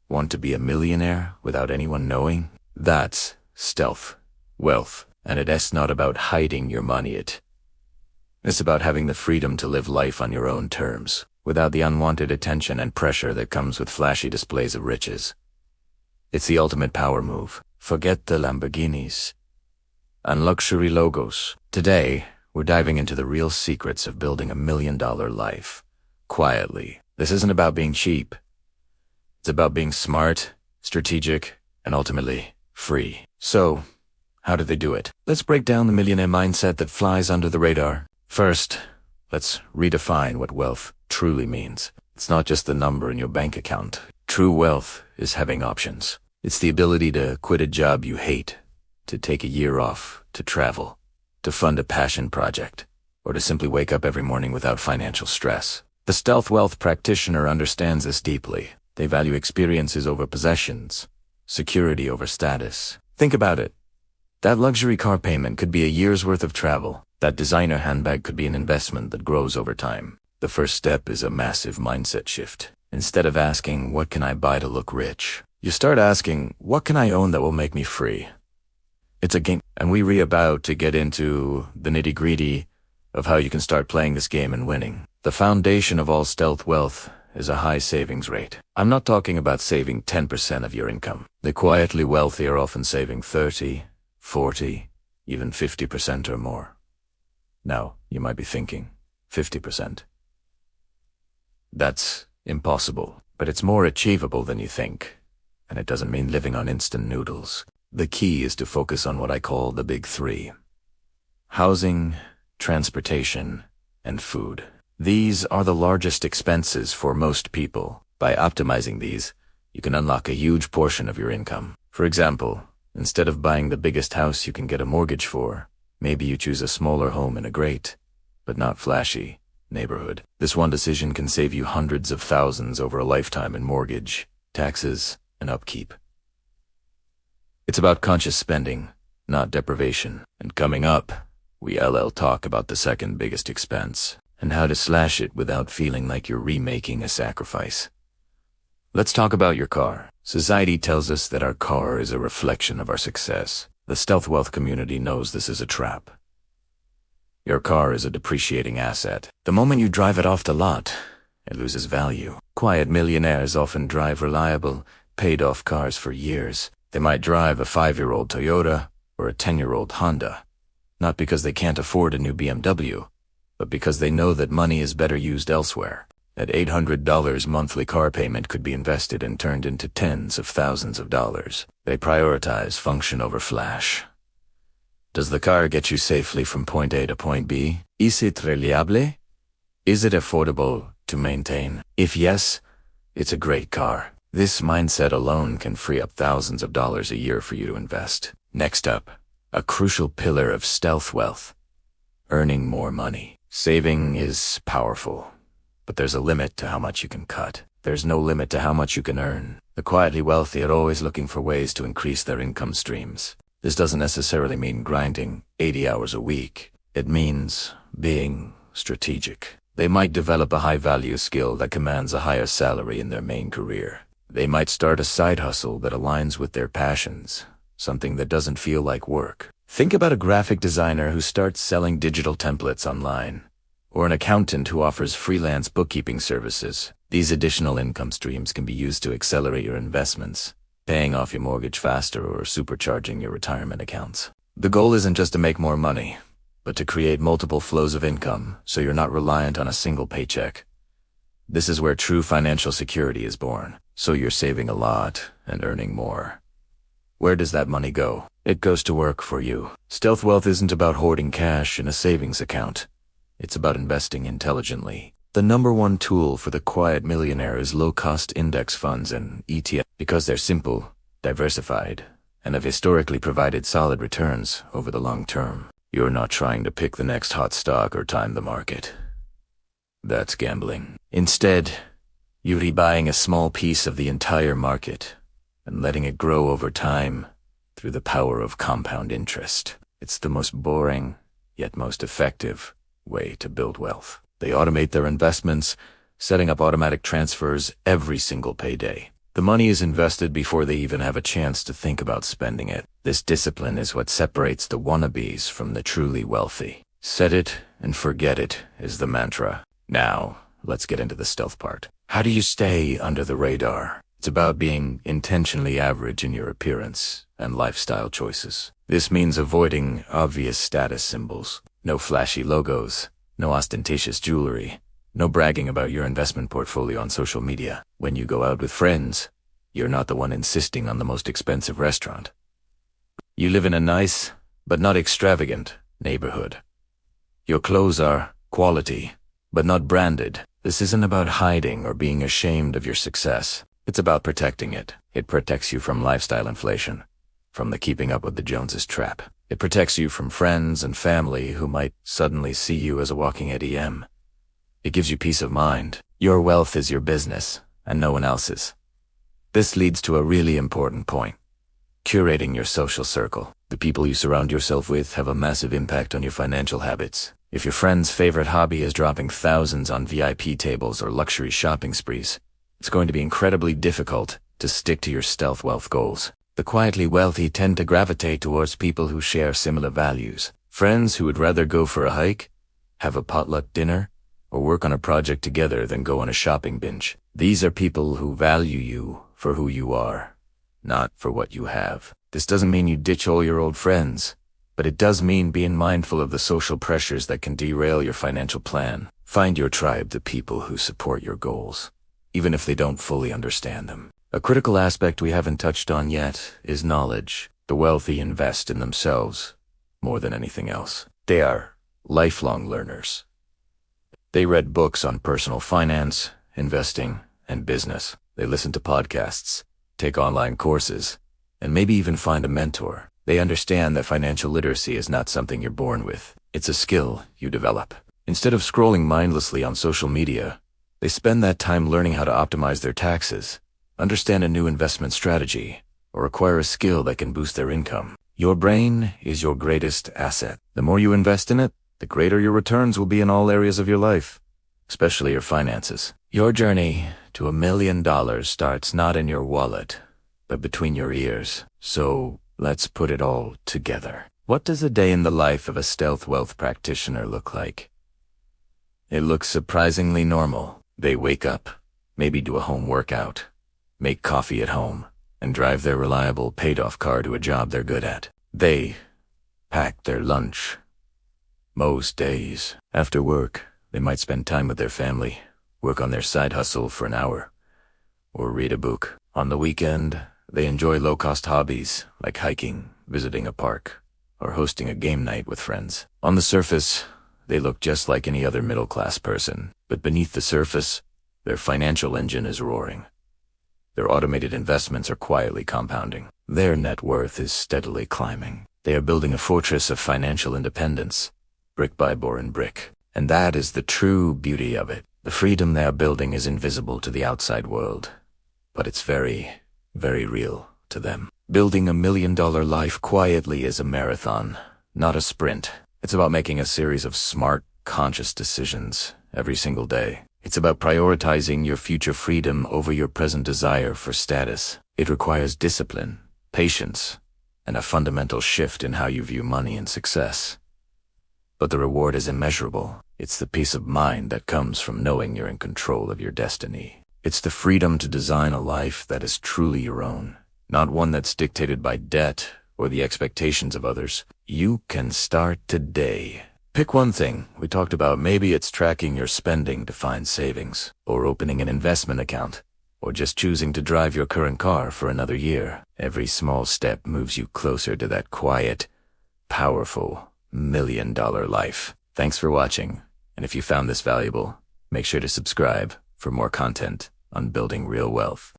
Want to be a millionaire without anyone knowing? That's stealth wealth, and it's not about hiding your money. It's about having the freedom to live life on your own terms, without the unwanted attention and pressure that comes with flashy displays of riches. It's the ultimate power move. Forget the Lamborghinis and luxury logos. Today, we're diving into the real secrets of building $1 million life, quietly. This isn't about being cheap. It's about being smart, strategic, and ultimately free. So, how do they do it? Let's break down the millionaire mindset that flies under the radar. First, let's redefine what wealth truly means. It's not just the number in your bank account. True wealth is having options. It's the ability to quit a job you hate, to take a year off, to travel, to fund a passion project, or to simply wake up every morning without financial stress. The stealth wealth practitioner understands this deeply. They value experiences over possessions, security over status. Think about it. That luxury car payment could be a year's worth of travel. That designer handbag could be an investment that grows over time. The first step is a massive mindset shift. Instead of asking, what can I buy to look rich? You start asking, what can I own that will make me free? It's a game, and we're about to get into the nitty-gritty of how you can start playing this game and winning. The foundation of all stealth wealth is a high savings rate. I'm not talking about saving 10% of your income. The quietly wealthy are often saving 30, 40, even 50% or more. Now, you might be thinking, 50%. That's impossible, but it's more achievable than you think. And it doesn't mean living on instant noodles. The key is to focus on what I call the big three: housing, transportation, and food. These are the largest expenses for most people. By optimizing these, you can unlock a huge portion of your income. For example, instead of buying the biggest house you can get a mortgage for, maybe you choose a smaller home in a great, but not flashy, neighborhood. This one decision can save you hundreds of thousands over a lifetime in mortgage, taxes, and upkeep. It's about conscious spending, not deprivation. And coming up, we'll talk about the second biggest expense, and how to slash it without feeling like you're remaking a sacrifice. Let's talk about your car. Society tells us that our car is a reflection of our success. The stealth wealth community knows this is a trap. Your car is a depreciating asset. The moment you drive it off the lot, it loses value. Quiet millionaires often drive reliable, paid-off cars for years. They might drive a 5-year-old Toyota or a 10-year-old Honda, not because they can't afford a new BMW, but because they know that money is better used elsewhere. That $800 monthly car payment could be invested and turned into tens of thousands of dollars. They prioritize function over flash. Does the car get you safely from point A to point B? ¿Es reliable? Is it affordable to maintain? If yes, it's a great car. This mindset alone can free up thousands of dollars a year for you to invest. Next up, a crucial pillar of stealth wealth: earning more money. Saving is powerful, but there's a limit to how much you can cut. There's no limit to how much you can earn. The quietly wealthy are always looking for ways to increase their income streams. This doesn't necessarily mean grinding 80 hours a week. It means being strategic. They might develop a high-value skill that commands a higher salary in their main career. They might start a side hustle that aligns with their passions, something that doesn't feel like work. Think about a graphic designer who starts selling digital templates online, or an accountant who offers freelance bookkeeping services. These additional income streams can be used to accelerate your investments, paying off your mortgage faster or supercharging your retirement accounts. The goal isn't just to make more money, but to create multiple flows of income so you're not reliant on a single paycheck. This is where true financial security is born. So you're saving a lot and earning more. Where does that money go? It goes to work for you. Stealth wealth isn't about hoarding cash in a savings account. It's about investing intelligently. The number one tool for the quiet millionaire is low-cost index funds and ETFs because they're simple, diversified, and have historically provided solid returns over the long term. You're not trying to pick the next hot stock or time the market. That's gambling. Instead, you're buying a small piece of the entire market and letting it grow over time through the power of compound interest. It's the most boring, yet most effective way to build wealth. They automate their investments, setting up automatic transfers every single payday. The money is invested before they even have a chance to think about spending it. This discipline is what separates the wannabes from the truly wealthy. Set it and forget it is the mantra. Now, let's get into the stealth part. How do you stay under the radar? It's about being intentionally average in your appearance and lifestyle choices. This means avoiding obvious status symbols. No flashy logos, no ostentatious jewelry, no bragging about your investment portfolio on social media. When you go out with friends, you're not the one insisting on the most expensive restaurant. You live in a nice, but not extravagant, neighborhood. Your clothes are quality, but not branded. This isn't about hiding or being ashamed of your success. It's about protecting it. It protects you from lifestyle inflation, from the keeping up with the Joneses trap. It protects you from friends and family who might suddenly see you as a walking ATM. It gives you peace of mind. Your wealth is your business, and no one else's. This leads to a really important point. Curating your social circle. The people you surround yourself with have a massive impact on your financial habits. If your friend's favorite hobby is dropping thousands on VIP tables or luxury shopping sprees, it's going to be incredibly difficult to stick to your stealth wealth goals. The quietly wealthy tend to gravitate towards people who share similar values. Friends who would rather go for a hike, have a potluck dinner, or work on a project together than go on a shopping binge. These are people who value you for who you are, not for what you have. This doesn't mean you ditch all your old friends, but it does mean being mindful of the social pressures that can derail your financial plan. Find your tribe, the people who support your goals, even if they don't fully understand them. A critical aspect we haven't touched on yet is knowledge. The wealthy invest in themselves more than anything else. They are lifelong learners. They read books on personal finance, investing, and business. They listen to podcasts, take online courses, and maybe even find a mentor. They understand that financial literacy is not something you're born with. It's a skill you develop. Instead of scrolling mindlessly on social media, they spend that time learning how to optimize their taxes, understand a new investment strategy, or acquire a skill that can boost their income. Your brain is your greatest asset. The more you invest in it, the greater your returns will be in all areas of your life, especially your finances. Your journey to $1 million starts not in your wallet, but between your ears. So let's put it all together. What does a day in the life of a stealth wealth practitioner look like? It looks surprisingly normal. They wake up, maybe do a home workout, make coffee at home, and drive their reliable paid-off car to a job they're good at. They pack their lunch. Most days, after work, they might spend time with their family, work on their side hustle for an hour, or read a book. On the weekend, they enjoy low-cost hobbies like hiking, visiting a park, or hosting a game night with friends. On the surface, they look just like any other middle-class person, but beneath the surface, their financial engine is roaring. Their automated investments are quietly compounding. Their net worth is steadily climbing. They are building a fortress of financial independence, brick by boring brick. And that is the true beauty of it. The freedom they are building is invisible to the outside world, but it's very, very real to them. Building $1 million life quietly is a marathon, not a sprint. It's about making a series of smart, conscious decisions every single day. It's about prioritizing your future freedom over your present desire for status. It requires discipline, patience, and a fundamental shift in how you view money and success. But the reward is immeasurable. It's the peace of mind that comes from knowing you're in control of your destiny. It's the freedom to design a life that is truly your own, not one that's dictated by debt or the expectations of others. You can start today. Pick one thing. We talked about maybe it's tracking your spending to find savings, or opening an investment account, or just choosing to drive your current car for another year. Every small step moves you closer to that quiet, powerful, $1 million life. Thanks for watching, and if you found this valuable, make sure to subscribe for more content on building real wealth.